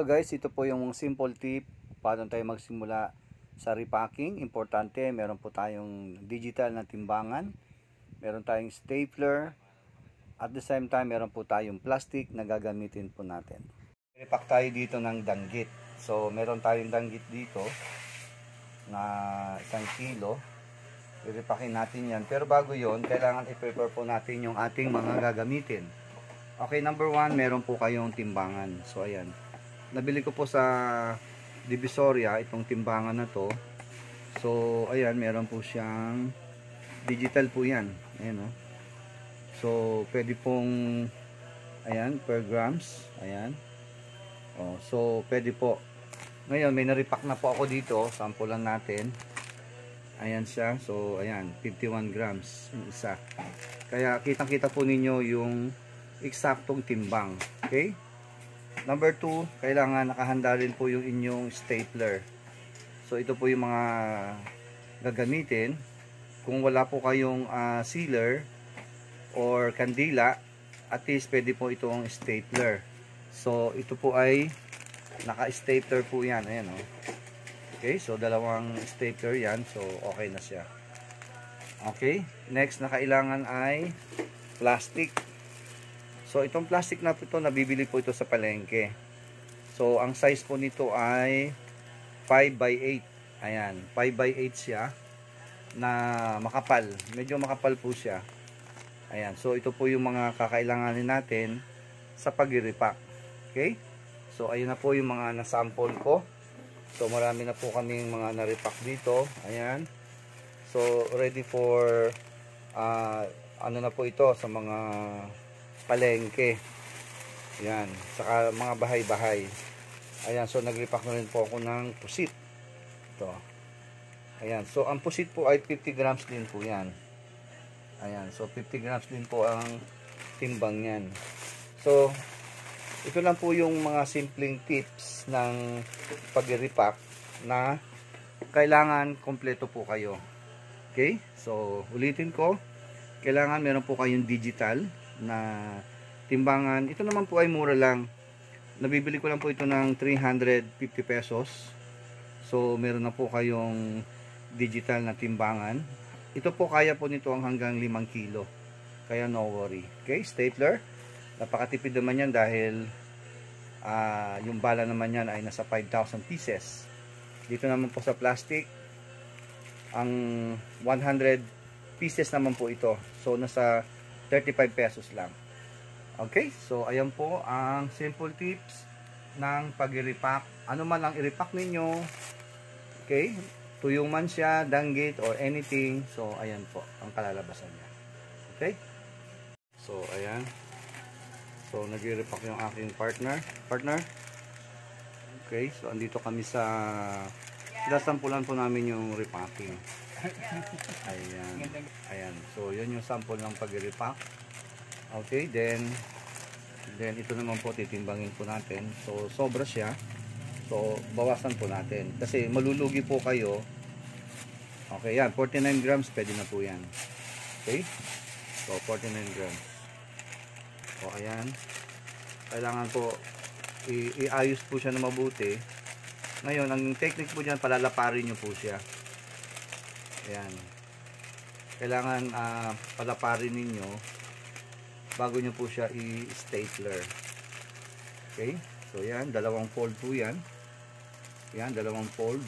Hello guys, ito po yung simple tip paano tayo magsimula sa repacking. Importante, meron po tayong digital na timbangan, meron tayong stapler, at the same time meron po tayong plastic na gagamitin po natin. Repack tayo dito ng danggit. So meron tayong danggit dito na 1 kilo. I-repackin natin yan. Pero bago yon, kailangan i-prepare po natin yung ating mga gagamitin. Okay, number 1, meron po kayong timbangan. So ayan, nabili ko po sa Divisoria itong timbangan na to. So ayan, meron po siyang digital po yan. Ayan, oh. So pwede pong ayan, per grams. Ayan. Oh, so pwede po. Ngayon may na-repack na po ako dito. Sample lang natin. Ayan siya. So ayan, 51 grams yung isa. Kaya kitang-kita po ninyo yung eksaktong timbang. Okay? Number 2, kailangan nakahanda rin po yung inyong stapler. So ito po yung mga gagamitin. Kung wala po kayong sealer or kandila, at least pwede po ito ang stapler. So ito po ay naka-stapler po yan. Ayan, oh. Okay, so dalawang stapler yan. So okay na siya. Okay, next na kailangan ay plastic. So itong plastic na ito, nabibili po ito sa palengke. So ang size po nito ay 5x8. Ayan, 5x8 siya na makapal. Medyo makapal po siya. Ayan, so ito po yung mga kakailanganin natin sa pag-repack. Okay? So ayun na po yung mga nasample ko. So marami na po kaming mga na-repack dito. Ayan. So ready for ano na po ito sa mga palengke. Ayan, saka mga bahay-bahay. Ayan, so nag-repack na rin po ako ng pusit. Ito. Ayan, so ang pusit po ay 50 grams din po yan. Ayan, so 50 grams din po ang timbang yan. So ito lang po yung mga simpleng tips ng pag-repack na kailangan kompleto po kayo. Okay? So ulitin ko, kailangan meron po kayong digital na timbangan. Ito naman po ay mura lang. Nabibili ko lang po ito ng 350 pesos. So meron na po kayong digital na timbangan. Ito po kaya po nito ang hanggang 5 kilo. Kaya no worry. Okay, stapler. Napakatipid naman yan dahil yung bala naman yan ay nasa 5,000 pieces. Dito naman po sa plastic, ang 100 pieces naman po ito. So nasa 35 pesos lang. Okay, so ayan po ang simple tips ng pag-repack. Ano man ang i-repack ninyo, okay, tuyong man siya, danggit or anything, so ayan po ang kalalabasan niya. Okay, so ayan. So nag-repack yung aking partner. Okay, so andito kami sa sampulan po namin yung repacking. Ayan. Ayan. So yun yung sample ng pag-repack. Okay, then ito naman po titimbangin po natin. So sobra siya. So bawasan po natin kasi malulugi po kayo. Okay, yan, 49 grams pwede na po yan. Okay? So 49 grams. O ayan, kailangan po iayos po siya na mabuti. Ngayon, ang technique po dyan, palalaparin nyo po siya. Ayan, kailangan palaparin ninyo bago nyo po siya i-stapler. Okay, so yan, dalawang fold po yan. Yan, dalawang fold.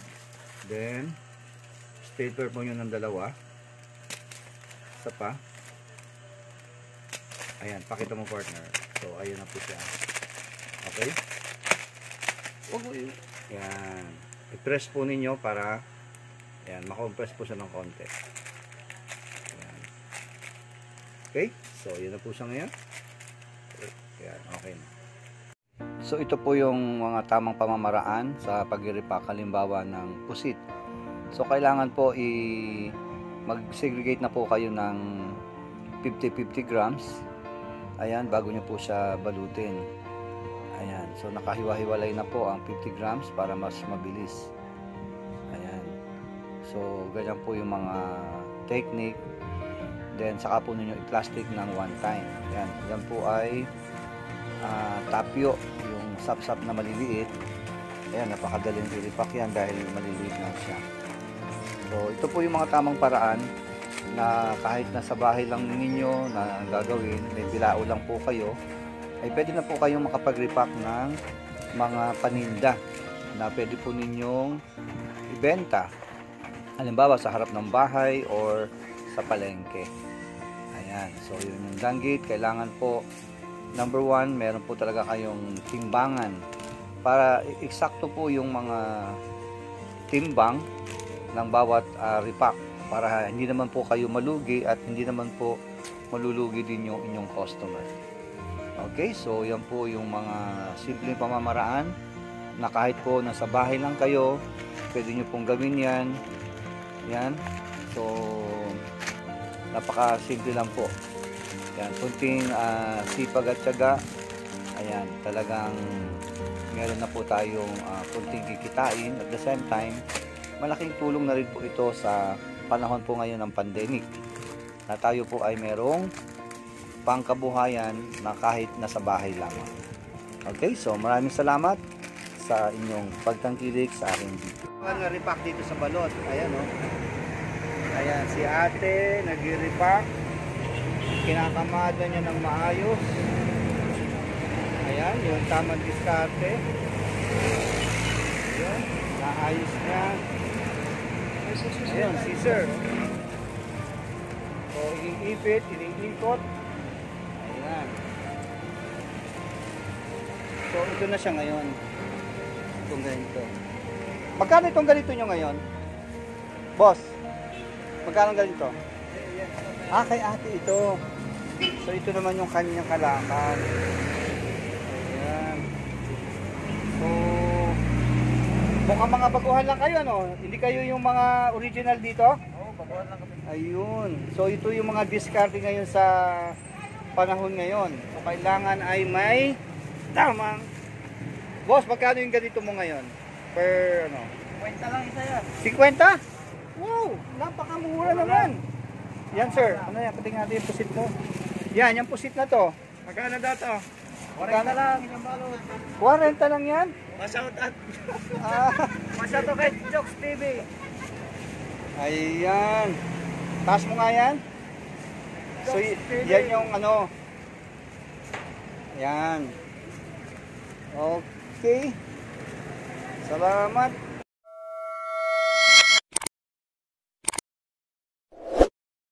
Then stapler po nyo ng dalawa. Isa pa. Ayan, pakita mo partner. So, ayun na po siya. Okay? Ayan. I-press po ninyo para ayan, makompress po siya ng konti. Ayan. Okay? So, yun na po siya ngayon. Ayan, okay na. So, ito po yung mga tamang pamamaraan sa pag-repack halimbawa ng pusit. So, kailangan po mag-segregate na po kayo ng 50-50 grams. Ayan, bago nyo po siya balutin. Ayan, so nakahiwa-hiwalay na po ang 50 grams para mas mabilis. Ayan, so ganyan po yung mga technique. Then saka po ninyo i-plastic ng one time. Ayan, yan po ay tapyo, yung sap-sap na maliliit. Ayan, napakadaling i-repack yan dahil maliliit lang siya. So, ito po yung mga tamang paraan na kahit nasa bahay lang ninyo na ang gagawin, may bilao lang po kayo, ay pwede na po kayong makapag-repack ng mga paninda na pwede po ninyong ibenta. Halimbawa, sa harap ng bahay or sa palengke. Ayan, so yun yung danggit. Kailangan po, number 1, meron po talaga kayong timbangan para eksakto po yung mga timbang ng bawat repack para hindi naman po kayo malugi at hindi naman po malulugi din yung inyong customer. Okay, so yan po yung mga simpleng pamamaraan na kahit po nasa bahay lang kayo, pwede nyo pong gawin yan. Yan, so napaka-simple lang po. Yan, kunting sipag at tiyaga. Ayan, talagang meron na po tayong kunting kikitain. At the same time, malaking tulong na rin po ito sa panahon po ngayon ng pandemic. Na tayo po ay merong pangkabuhayan na kahit nasa bahay lamang. Okay, so maraming salamat sa inyong pagtangkilik sa aking video. Ang repack dito sa balot. Ayan o. Ayan, si ate nag-repack. Kinakamada niya ng maayos. Ayan, yung tamang diskarte. Ayan, naayos niya. Ayan, scissor. So, iniipit, iniikot. Ayan. So, ito na siya ngayon. Itong ganito. Magkano itong ganito nyo ngayon? Boss, magkano ganito? Kay ate ito. So, ito naman yung kanyang kalakal. Ayan. So, mukhang mga baguhan lang kayo, no? Hindi kayo yung mga original dito? Oo, baguhan lang kami. Ayun. So, ito yung mga discarding ngayon sa panahon ngayon. So, kailangan ay may tamang. Boss, magkano yung ganito mo ngayon? Per, 50 lang isa yan. 50? Wow, napakamura naman. Yan, sir. Ano yan? Pating natin yung pusit mo. Yan, yung pusit na to. Magkano dato? 40 lang. 40 lang yan? Masautat. Masautat kay Jokes TV. Ayan. Taas mo nga yan. So, yan yung ano. Yan. Okay. Salamat.